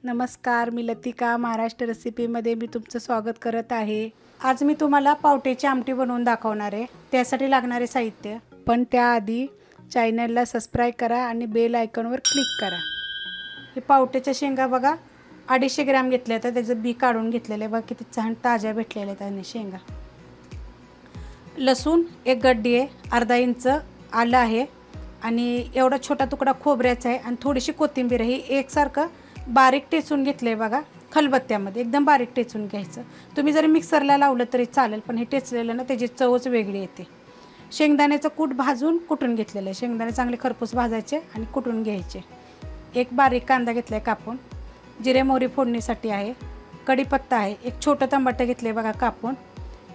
नमस्कार, मी लतिका महाराष्ट्र रेसिपीमध्ये मी तुमचं स्वागत करत आहे। आज मी तुम्हाला पावट्याची आमटी बनवून दाखवणार आहे। त्यासाठी लागणारे साहित्य, पण त्याआधी चॅनलला सबस्क्राइब करा आणि बेल आयकॉनवर क्लिक करा। हे पावट्याच्या शेंगा बघा 250 ग्रॅम घेतले आहेत। त्याचं बी काढून घेतलेले बघा, किती छान ताज्या भेटलेले आहेत आणि शेंगा। लसूण 1 गड्डी आहे, अर्धा इंच आलं आहे आणि एवढा छोटा तुकडा खोबऱ्याचा आहे आणि थोडीशी कोथिंबीर आहे। एकसारखं बारीक टेचून घेतले बघा, खलबत्त्यामध्ये एकदम बारीक टेचून घ्यायचं। तुम्ही जरी मिक्सरला लावलं तरी चालेल, पण हे टेचलेलं ना त्याची चवच वेगळी येते। शेंगदाण्याचं कूट भाजून कुटून घेतलेलं आहे। शेंगदाणे चांगले खरपूस भाजायचे आणि कुटून घ्यायचे। एक बारीक कांदा घेतलाय कापून, जिरे मोहरी फोडणीसाठी आहे, कढीपत्ता आहे, एक छोटं टमाटर घेतले बघा कापून,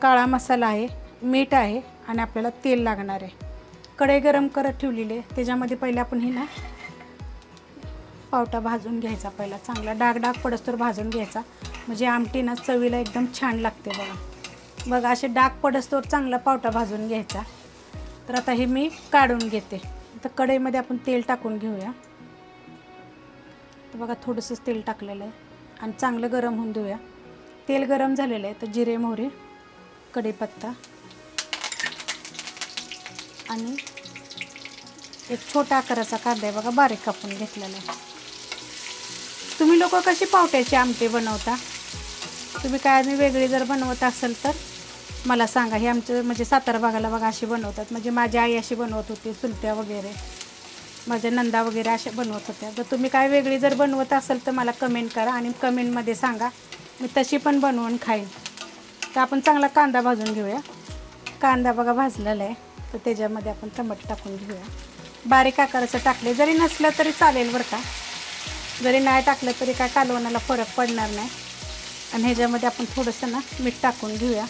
काळा मसाला आहे, मीठ आहे आणि आपल्याला तेल लागणार आहे। कढई गरम करत ठेवलेली आहे, त्याच्यामध्ये पहिले आपण हे ना पावटा भाजून घ्यायचा। पहिला चांगला डाग पडस्तोर भाजून घ्यायचा, म्हणजे आमटी ना चवीला एकदम छान लागते बघा। बघा असे डाग पडस्तोर चांगला पावटा भाजून घ्यायचा। तर आता हे मी काढून घेते। तर कढईमध्ये आपण तेल टाकून घेऊया। तर बघा थोडंसं तेल टाकलेलं आहे आणि चांगलं गरम होऊन देऊया। तेल गरम झालेलं आहे, तर जिरे मोहरी, कढीपत्ता आणि एक छोटा आकाराचा कांदा आहे बघा, बारीक कापून घेतलेला आहे। तुम्ही लोक कशी पावट्याची आमटी बनवता? तुम्ही काय मी वेगळी जर बनवत असेल तर मला सांगा। हे आमचं म्हणजे सातारा भागाला बघा अशी बनवतात, म्हणजे माझी आई अशी बनवत होती, चुलत्या वगैरे माझ्या नंदा वगैरे अशा बनवत होत्या। तर तुम्ही काय वेगळी जर बनवत असेल तर मला कमेंट करा आणि कमेंटमध्ये सांगा, मी तशी पण बनवून खाईन। तर आपण चांगला कांदा भाजून घेऊया। कांदा बघा भाजलेला आहे, तर त्याच्यामध्ये आपण टमाटर टाकून घेऊया। बारीक आकाराचं टाकले जरी नसलं तरी चालेल बरं का, जरी नाही टाकलं तरी काय कालवणाला फरक पडणार नाही। आणि ह्याच्यामध्ये आपण थोडंसं ना मीठ टाकून घेऊया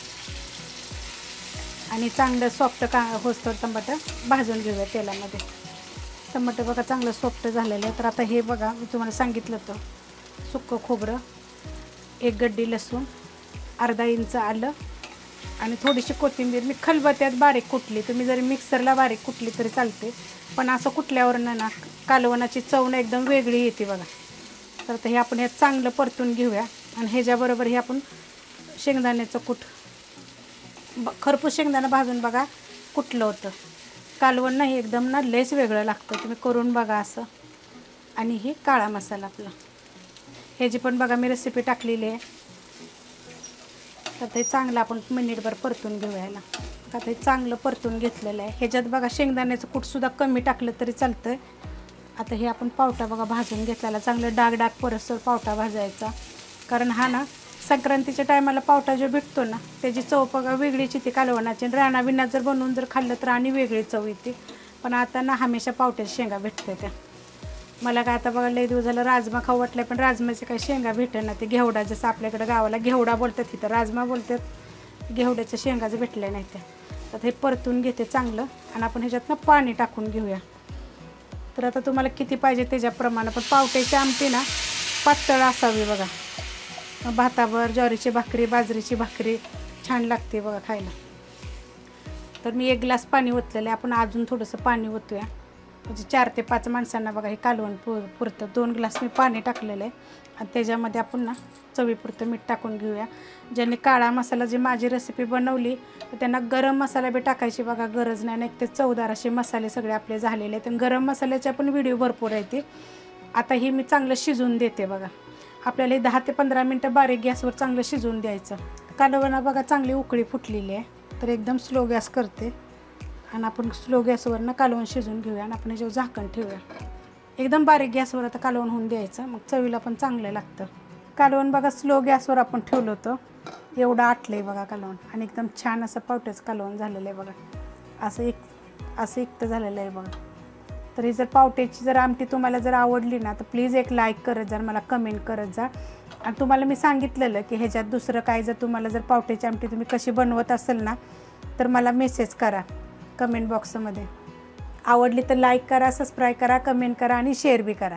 आणि चांगलं सॉफ्ट होस्तोर टमाटर भाजून घेऊया तेलामध्ये। टमाटर बघा चांगलं सॉफ्ट झालेलं आहे। तर आता हे बघा मी तुम्हाला सांगितलं होतं, सुक्कं खोबरं, 1 गड्डी लसूण, अर्धा इंच आलं आणि थोडीशी कोथिंबीर मी खलबत्त्यात बारीक कुटली। तुम्ही जरी मिक्सरला बारीक कुटली तरी चालते, पण असं कुटल्यावर ना कालवणाची चव ना एकदम वेगळी येते बघा। तर हे आपण हे चांगलं परतून घेऊया आणि ह्याच्याबरोबर हे आपण शेंगदाण्याचं कूट, खरपूस शेंगदाणा भाजून बघा कुटलं होतं। कालवण नाही एकदम ना लयच वेगळं लागतं, तुम्ही करून बघा असं। आणि हे काळा मसाला आपला, ह्याची पण बघा मी रेसिपी टाकलेली आहे। तर ते चांगलं आपण मिनिटभर परतून घेऊया ह्याला। आता हे चांगलं परतून घेतलेलं आहे। ह्याच्यात बघा शेंगदाण्याचं कूटसुद्धा कमी टाकलं तरी चालतं। आता हे आपण पावटा बघा भाजून घेतलेला, चांगलं डाग परस्तोर पावटा भाजायचा, कारण हा ना संक्रांतीच्या टायमाला पावटा जो भेटतो ना त्याची चव बघा वेगळीच येते कालवणाची। राणा बिना जर बनवून जर खाल्लं तर आणि वेगळी चव येते, पण आता ना हमेशा पावट्याच्या शेंगा भेटते त्या। मला काय आता बघा लय दिवस झालं राजमा खाऊ वाटलं, पण राजमाचे काही शेंगा भेटेना। ते घेवडा, जसं आपल्याकडे गावाला घेवडा बोलतात तिथं राजमा बोलतात, घेवड्याच्या शेंगाच भेटल्या नाही त्या। तर हे परतून घेते चांगलं आणि आपण ह्याच्यातनं पाणी टाकून घेऊया। तर आता तुम्हाला किती पाहिजे त्याच्याप्रमाणे, पण पावट्याची आमटी ना पातळ असावी बघा, भातावर ज्वारीची भाकरी, बाजरीची भाकरी छान लागते बघा खायला। तर मी 1 ग्लास पाणी ओतलेलं आहे, आपण अजून थोडंसं पाणी ओतूया, म्हणजे 4 ते 5 माणसांना बघा हे कालवण पुरतं। 2 ग्लास मी पाणी टाकलेलं आहे आणि त्याच्यामध्ये आपण ना चवीपुरतं मीठ टाकून घेऊया। ज्यांनी काळा मसाला जी माझी रेसिपी बनवली तर त्यांना गरम मसाला बी टाकायची बघा गरज नाही, नाही ते चवदार असे मसाले सगळे आपले झालेले आहेत। आणि गरम मसाल्याचे पण व्हिडिओ भरपूर आहे ते। आता हे मी चांगलं शिजवून देते बघा। आपल्याला 10 ते 15 मिनटं बारीक गॅसवर चांगलं शिजवून द्यायचं। कालवणा बघा चांगली उकळी फुटलेली आहे, तर एकदम स्लो गॅस करते आणि आपण स्लो गॅसवर ना कालवण शिजवून घेऊया आणि आपण याच्यावर झाकण ठेवूया। एकदम बारीक गॅसवर आता कालवण होऊन द्यायचं, मग चवीला पण चांगलं लागतं। कालवण बघा स्लो गॅसवर आपण ठेवलं होतं, एवढं आटलंय बघा कालवण आणि एकदम छान असं पावट्याचं कालवण झालेलं आहे बघा। असं एकटं झालेलं आहे बघा। तर ही जर पावट्याची जर आमटी तुम्हाला जर आवडली ना तर प्लीज एक लाईक करत जा, मला कमेंट करत जा। आणि तुम्हाला मी सांगितलेलं की ह्याच्यात दुसरं काय जर तुम्हाला जर पावट्याची आमटी तुम्ही कशी बनवत असेल ना तर मला मेसेज करा कमेंट बॉक्समध्ये। आवडली तर लाईक करा, सबस्क्राईब करा, कमेंट करा आणि शेअर बी करा।